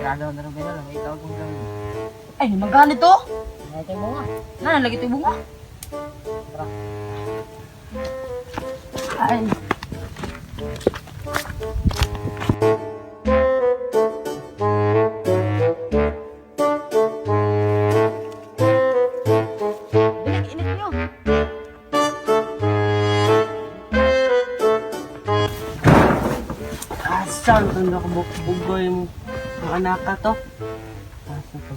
Tirado na rin gano'n. May tawag kong gano'n. Ay, naman ganito. Ay, tayo bunga. Lagi ito yung bunga. Tara. Ay. Bilik, init nyo. Asan ito nakabukbugoy yung anak ka to? Asan to?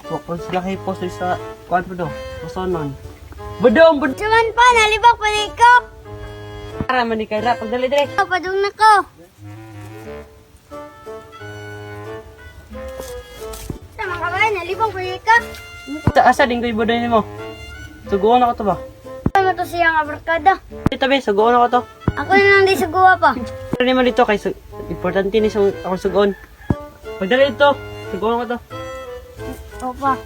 Pupos laki po sa kuwan po do. Pusonon. Budong! Budong! Cuman pa, nalibak pa na ikaw. Para manikara. Pagdali dire. Padung na ko. Sama ka ba? Nalibak pa na ikaw. Asa din ko yung budoy mo? Suguan ako to ba? Ano to siyang abarkada? Dito be, suguan ako to. Ako na lang di suguwa pa. Pero naman dito kay importante ni sa ako suguan. Pagdali dito. Suguan ako to. Opa.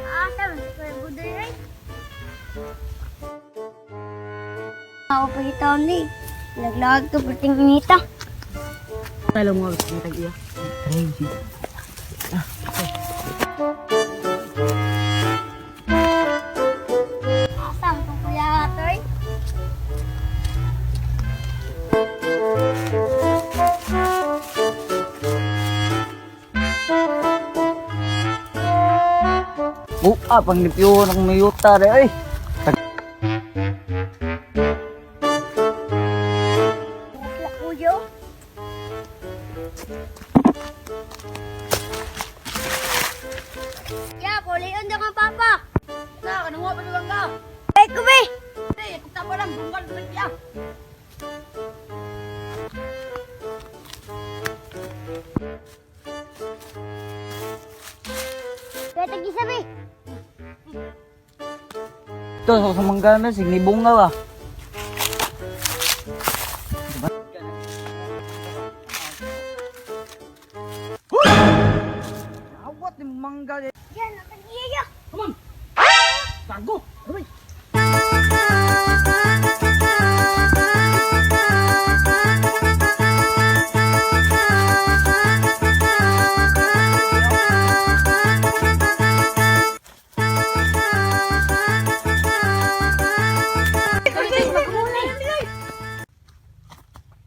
Asa, may budoy ay. Ako pa itaw ni. Laglag to puting inita. Talo mo ako sa iya. Crazy. Asa, itong kuya atoy. Pang nipyo ng mayuta rin ay. Kuyo. Ya, pulion dyan ka, papa. Sa, kanuha pa nalang ka. Ay, kubi. Hey, kita pa lang, bungal pa siya. Kaya tag-isabi. Ito sa manggana sige bunga ba. Awat ni mangga. Yan, nakag-iya. Come on. Tago. Aray.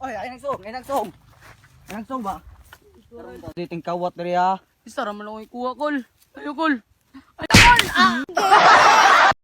Oy, ay nagsong ba? Diting kawat diri ha. Isa raman ako ikuha, Kol. Ayo, Kol. Ay, Kol! Ah!